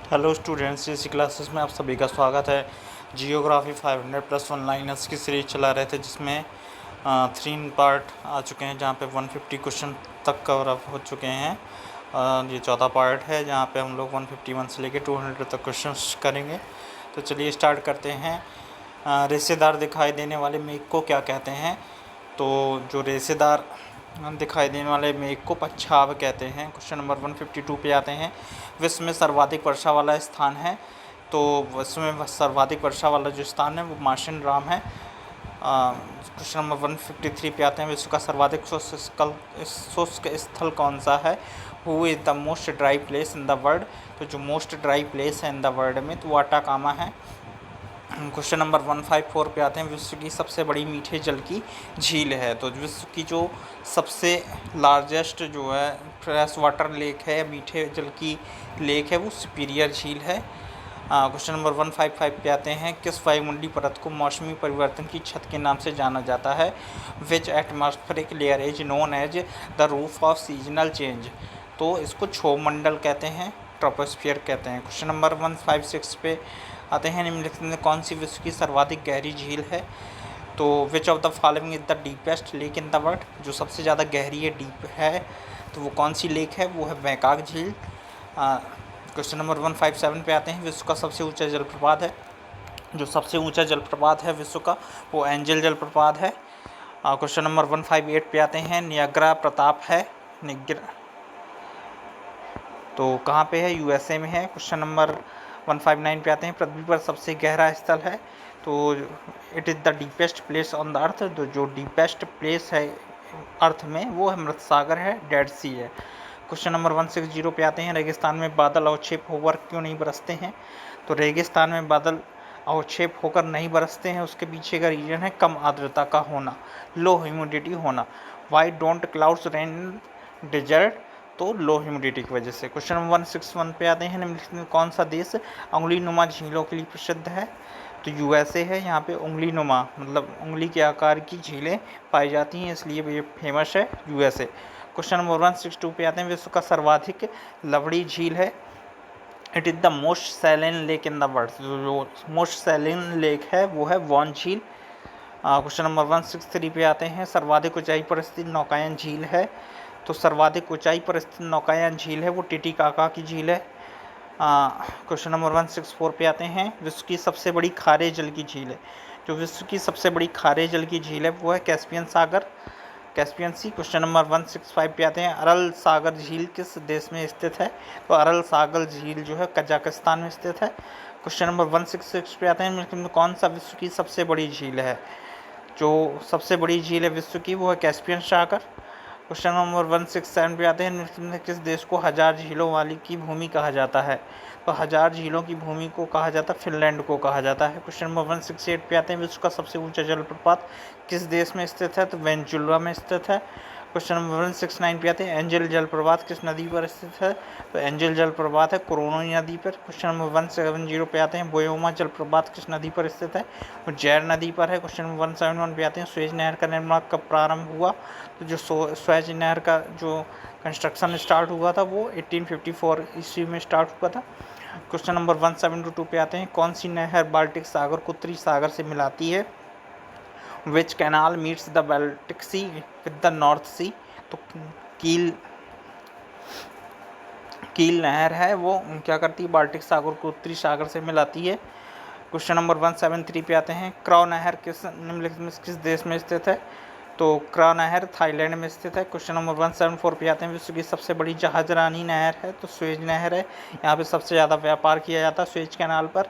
Hello students, इसी classes में आप सभी का स्वागत है। जियोग्राफी 500+ ऑनलाइनर्स की सीरीज चला रहे थे, जिसमें 3 पार्ट आ चुके हैं, जहां पे 150 क्वेश्चन तक कवर अप हो चुके हैं। ये चौथा पार्ट है, जहां पे हम लोग 151 से लेकर 200 तक क्वेश्चन करेंगे। तो चलिए स्टार्ट करते हैं। रेशेदार दिखाई देने वाले मेघ को क्या कहते हैं? तो जो रेशेदार दिखाई देने वाले मेघ को पच्छाव कहते हैं। क्वेश्चन नंबर 152 पे आते हैं। विश्व में सर्वाधिक वर्षा वाला स्थान है, तो विश्व में सर्वाधिक वर्षा वाला जो स्थान है वो मार्शन राम है। क्वेश्चन नंबर 153 पे आते हैं। विश्व का सर्वाधिक शुष्क स्थल कौन सा है? Who is the most dry place in the world? तो जो मोस्ट ड्राई प्लेस है इन द वर्ल्ड में, तो वो अटाकामा है। क्वेश्चन नंबर 154 पे आते हैं। विश्व की सबसे बड़ी मीठे जल की झील है, तो विश्व की जो सबसे लार्जेस्ट जो है फ्रेश वाटर लेक है, मीठे जल की लेक है, वो सुपीरियर झील है। क्वेश्चन नंबर 155 पे आते हैं। किस वायुमंडलीय परत को मौसमी परिवर्तन की छत के नाम से जाना जाता है? Which atmospheric layer is known as the roof of seasonal change? तो इसको क्षोभ मंडल कहते हैं, ट्रोपोस्फियर कहते हैं। क्वेश्चन नंबर 156 पे आते हैं। निम्नलिखित में कौन सी विश्व की सर्वाधिक गहरी झील है? तो विच of the following is the deepest lake in the world? जो सबसे ज़्यादा गहरी है, डीप है, तो वो कौन सी लेक है? वो है बैंकॉक झील। क्वेश्चन नंबर 157 पे आते हैं। विश्व का सबसे ऊंचा जलप्रपात है? जो सबसे ऊंचा जलप्रपात है विश्व का, वो एंजल जलप्रपात है। क्वेश्चन नंबर 158 पे आते हैं। नियाग्रा प्रताप है तो कहाँ पे है? यूएसए में है। क्वेश्चन नंबर 159 पे आते हैं। पृथ्वी पर सबसे गहरा स्थल है, तो it is the deepest place on the earth. तो जो डीपेस्ट प्लेस है अर्थ में, वो है मृत सागर है, डेड सी है। क्वेश्चन नंबर 160 पे आते हैं। रेगिस्तान में बादल अवक्षेप होकर क्यों नहीं बरसते हैं? तो रेगिस्तान में बादल अवक्षेप होकर नहीं बरसते हैं, उसके पीछे का रीजन है कम आर्द्रता का होना, लो ह्यूमिडिटी होना। Why don't clouds rain desert? तो लो ह्यूमिडिटी की वजह से। क्वेश्चन नंबर 161 पे आते हैं। निम्नलिखित में कौन सा देश उंगली नुमा झीलों के लिए प्रसिद्ध है? तो यूएसए है। यहाँ पे उंगली नुमा मतलब उंगली के आकार की झीलें पाई जाती हैं, इसलिए ये फेमस है यूएसए। क्वेश्चन नंबर 162 पे आते हैं। विश्व का सर्वाधिक लवड़ी झील है? It is the most saline lake in the world. जो मोस्ट सैलिन लेक है वो है वॉन झील। क्वेश्चन नंबर 163 पे आते हैं। सर्वाधिक ऊंचाई पर स्थित नौकायन झील है? तो सर्वाधिक ऊंचाई पर स्थित नौकायन झील है वो टिटिकाका की झील है। क्वेश्चन नंबर 164 पे आते हैं। विश्व की सबसे बड़ी खारे जल की झील है? जो विश्व की सबसे बड़ी खारे जल की झील है वो है कैस्पियन सागर, कैस्पियन सी। क्वेश्चन नंबर 165 पे आते हैं। अरल सागर झील किस देश में स्थित है? तो अरल सागर झील जो है कजाकिस्तान में स्थित है। क्वेश्चन नंबर 166 पे आते हैं। कौन सा विश्व की सबसे बड़ी झील है? जो सबसे बड़ी झील है विश्व की, वो है कैस्पियन सागर। क्वेश्चन नंबर 167 पे आते हैं। निम्न किस देश को 1000 झीलों वाली की भूमि कहा जाता है? तो 1000 झीलों की भूमि को कहा जाता है, फिनलैंड को कहा जाता है। क्वेश्चन नंबर 168 पे आते हैं। विश्व का सबसे ऊंचा जलप्रपात किस देश में स्थित है? तो वेनेजुएला में स्थित है। क्वेश्चन नंबर 169 पे आते हैं। एंजल जलप्रपात किस नदी पर स्थित है? तो एंजल जलप्रपात है कोरोनी नदी पर। क्वेश्चन नंबर 170 पे आते हैं। बोयोमा जलप्रपात किस नदी पर स्थित है? तो जैर नदी पर है। क्वेश्चन नंबर 171 पे आते हैं। सुएज नहर का निर्माण कब प्रारंभ हुआ? तो जो सुएज नहर का जो कंस्ट्रक्शन स्टार्ट हुआ था वो 1854 ईस्वी में स्टार्ट हुआ था। क्वेश्चन नंबर 172 पे आते हैं। कौन सी नहर बाल्टिक सागर को त्रि सागर से मिलाती है? Which canal meets the Baltic sea with the north sea? तो कील कील नहर है वो क्या करती है? बाल्टिक सागर को उत्तरी सागर से मिलाती है। क्वेश्चन नंबर 173 पे आते हैं। क्राउ नहर निम्नलिखित में किस देश में स्थित है? तो क्राउ नहर थाईलैंड में स्थित है। क्वेश्चन नंबर 174 पे आते हैं। विश्व की सबसे बड़ी जहाजरानी नहर है? तो सुएज नहर है। यहाँ पे सबसे ज़्यादा व्यापार किया जाता है सुएज कैनाल पर।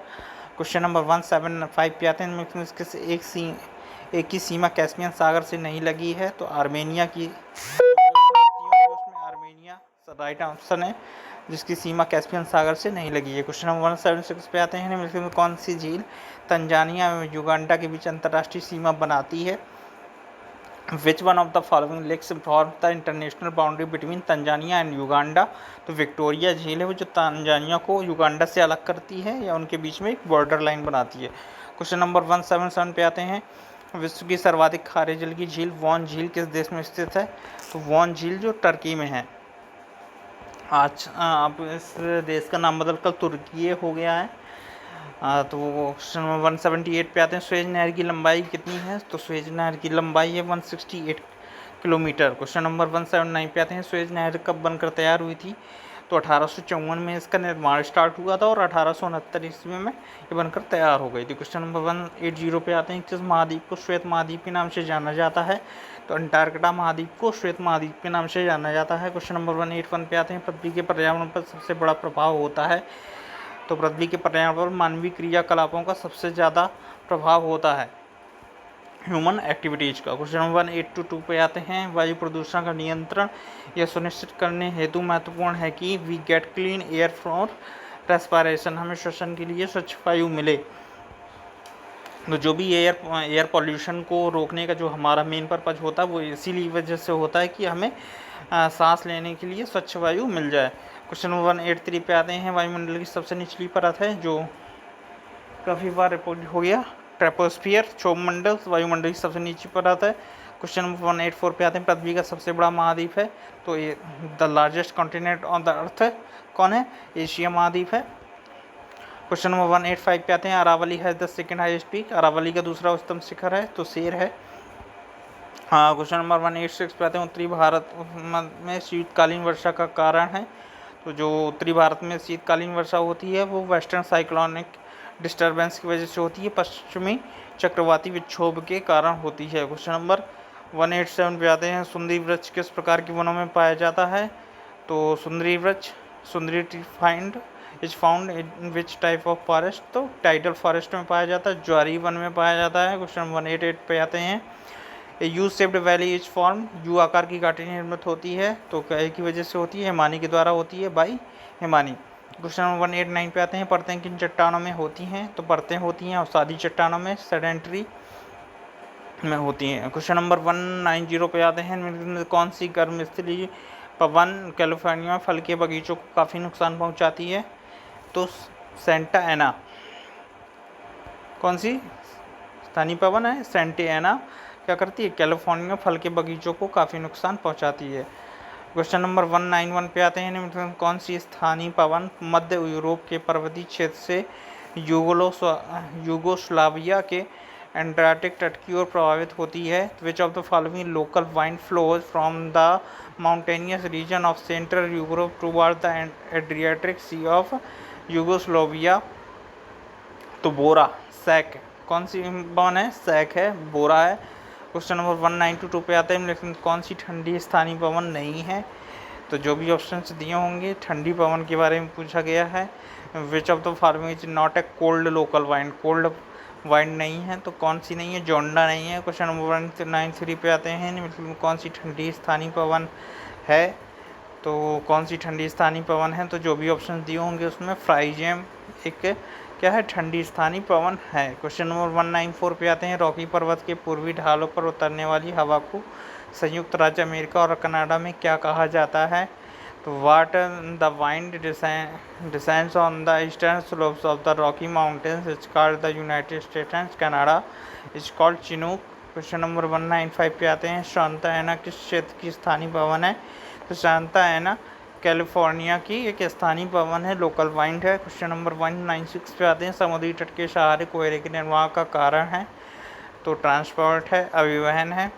क्वेश्चन नंबर 175 पे आते हैं। किस एक ही सीमा कैस्पियन सागर से नहीं लगी है? तो आर्मेनिया की उसमें आर्मेनिया राइट ऑप्शन है, जिसकी सीमा कैस्पियन सागर से नहीं लगी है। क्वेश्चन नंबर 176 पे आते हैं। निम्नलिखित में कौन सी झील तंजानिया एवं युगांडा के बीच अंतर्राष्ट्रीय सीमा बनाती है? Which one of the following lakes form the international boundary between Tanzania and Uganda? तो विक्टोरिया झील है वो जो तंजानिया को युगांडा से अलग करती है या उनके बीच में एक बॉर्डर लाइन बनाती है। क्वेश्चन नंबर 177 पे आते हैं। विश्व की सर्वाधिक खारे जल की झील वॉन झील किस देश में स्थित है? तो वॉन झील जो टर्की में है। आज अब इस देश का नाम बदलकर तुर्की हो गया है। तो क्वेश्चन नंबर 178 पे आते हैं, सुएज नहर की लंबाई कितनी है? तो सुएज नहर की लंबाई है 168 किलोमीटर। क्वेश्चन नंबर 179 पे आते हैं, सुएज नहर कब बनकर तैयार हुई थी? तो 1854 में इसका निर्माण स्टार्ट हुआ था और 1869 ईस्वी में ये बनकर तैयार हो गई थी। क्वेश्चन नंबर 180 पे आते हैं, किस महाद्वीप को श्वेत महाद्वीप के नाम से जाना जाता है? तो अंटार्कटिका महाद्वीप को श्वेत महाद्वीप के नाम से जाना जाता है। क्वेश्चन नंबर 181 पे आते हैं, पृथ्वी के पर्यावरण पर सबसे बड़ा प्रभाव होता है? तो पृथ्वी के पर्यावरण पर मानवीय क्रियाकलापों का सबसे ज़्यादा प्रभाव होता है ह्यूमन एक्टिविटीज़ का। क्वेश्चन नंबर 182 पे आते हैं, वायु प्रदूषण का नियंत्रण यह सुनिश्चित करने हेतु महत्वपूर्ण है कि we get clean air for respiration, हमें श्वसन के लिए स्वच्छ वायु मिले। तो जो भी एयर पॉल्यूशन को रोकने का जो हमारा मेन पर्पज होता है वो इसीलिए वजह से होता है कि हमें सांस लेने के लिए स्वच्छ वायु मिल जाए। क्वेश्चन नंबर 183 पे आते हैं, वायुमंडल की सबसे निचली परत है जो काफ़ी बार रिपोर्ट हो गया, ट्रोपोस्फियर, क्षोभमंडल वायुमंडल की सबसे नीची परत है। क्वेश्चन नंबर 184 पे आते हैं, पृथ्वी का सबसे बड़ा महाद्वीप है? तो ये the largest continent on the earth कौन है? एशिया महाद्वीप है। क्वेश्चन नंबर 185 पे आते हैं, Aravalli has the second highest peak, Aravalli का दूसरा उच्चतम शिखर है? तो शेर है। हाँ, क्वेश्चन नंबर 186 पे आते हैं, उत्तरी भारत में शीतकालीन वर्षा का कारण है? तो जो उत्तरी भारत में शीतकालीन वर्षा होती है वो वेस्टर्न साइक्लोनिक डिस्टर्बेंस की वजह से होती है, पश्चिमी चक्रवाती विक्षोभ के कारण होती है। क्वेश्चन नंबर 187 पे आते हैं, सुंदरी वृक्ष किस प्रकार के वनों में पाया जाता है? तो सुंदरी वृक्ष, सुंदरी tree is found in which type of forest? तो टाइडल फॉरेस्ट में पाया जाता है, ज्वारी वन में पाया जाता है। क्वेश्चन 188 पे आते हैं, U shaped valley is form, you आकार की घाटी निर्मित होती है? तो क्या की वजह से होती है? हिमानी के द्वारा होती है, बाई हिमानी। क्वेश्चन नंबर 189 पे आते हैं, परतें किन चट्टानों में होती हैं? तो परतें होती हैं अवसादी चट्टानों में, सेडेंटरी में होती हैं। क्वेश्चन नंबर 190 पे आते हैं, कौन सी गर्म स्थलीय पवन कैलिफोर्निया में फल के बगीचों को काफ़ी नुकसान पहुंचाती है? तो सेंटा एना। कौन सी स्थानीय पवन है? सेंटा एना क्या करती है? कैलिफोर्निया फल के बगीचों को काफ़ी नुकसान पहुंचाती है। क्वेश्चन नंबर 191 पे आते हैं, कौन सी स्थानीय पवन मध्य यूरोप के पर्वतीय क्षेत्र से यूगोस्लाविया के एंटार्कटिक तट की ओर प्रभावित होती है? Which of the following local wind flows from the mountainous region of central Europe toward the Adriatic sea of Yugoslavia? तो बोरा, सैक। कौन सी पवन है? सैक है, बोरा है। क्वेश्चन नंबर 192 पे आते हैं, लेकिन कौन सी ठंडी स्थानीय पवन नहीं है? तो जो भी ऑप्शंस दिए होंगे ठंडी पवन के बारे में पूछा गया है। Which of the following is not a cold local wind, cold wind नहीं है, तो कौन सी नहीं है? जोंडा नहीं है। क्वेश्चन नंबर 193 पे आते हैं, कौन सी ठंडी स्थानीय पवन है? तो कौन सी ठंडी स्थानीय पवन है? तो जो भी ऑप्शन दिए होंगे उसमें फ्राइजेम एक क्या है? ठंडी स्थानीय पवन है। क्वेश्चन नंबर 194 पे आते हैं, रॉकी पर्वत के पूर्वी ढालों पर उतरने वाली हवा को संयुक्त राज्य अमेरिका और कनाडा में क्या कहा जाता है? तो what the wind descends on the eastern slopes of the Rocky mountains is called the United states and Canada is called Chinook. Question number 195 पे आते हैं, शांता एना किस क्षेत्र की स्थानीय पवन है? तो शांता एना कैलिफोर्निया की एक स्थानीय पवन है, लोकल वाइंड है। क्वेश्चन नंबर 196 पे आते हैं, समुद्री तट के सहारे कोयले के निर्माण का कारण है? तो ट्रांसपोर्ट है, अभिवहन है।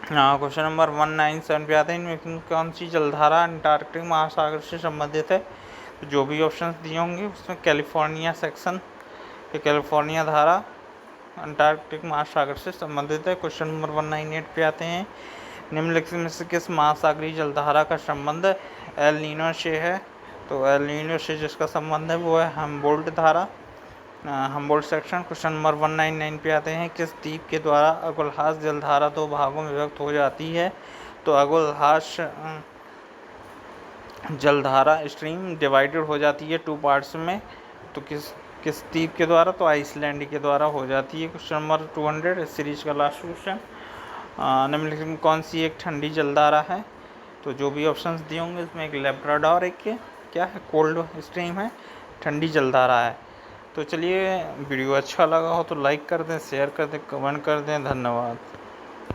क्वेश्चन नंबर 197 पे आते हैं, कौन सी जलधारा अंटार्कटिक महासागर से संबंधित है? तो जो भी ऑप्शन दिए होंगे उसमें कैलिफोर्निया सेक्शन, कैलिफोर्निया धारा अंटार्कटिक महासागर से संबंधित है। क्वेश्चन नंबर 198 पे आते हैं, निम्नलिखित में से किस महासागरीय जलधारा का संबंध एल नीनो से है? तो एल नीनो से जिसका संबंध है वो है हम्बोल्ट धारा, हम्बोल्ट सेक्शन। क्वेश्चन नंबर 199 पे आते हैं, किस द्वीप के द्वारा अगुलहास जलधारा दो भागों में विभक्त हो जाती है? तो अगुलहास जलधारा स्ट्रीम डिवाइडेड हो जाती है 2 पार्ट्स में। तो किस द्वीप के द्वारा? तो आइसलैंड के द्वारा हो जाती है। क्वेश्चन नंबर 200 इस सीरीज का लास्ट क्वेश्चन, निम्नलिखित में कौन सी एक ठंडी जलधारा है? तो जो भी ऑप्शंस दिए होंगे इसमें एक लैब्राडोर, एक क्या है? कोल्ड स्ट्रीम है, ठंडी जलधारा है। तो चलिए, वीडियो अच्छा लगा हो तो लाइक कर दें, शेयर कर दें, कमेंट कर दें। धन्यवाद।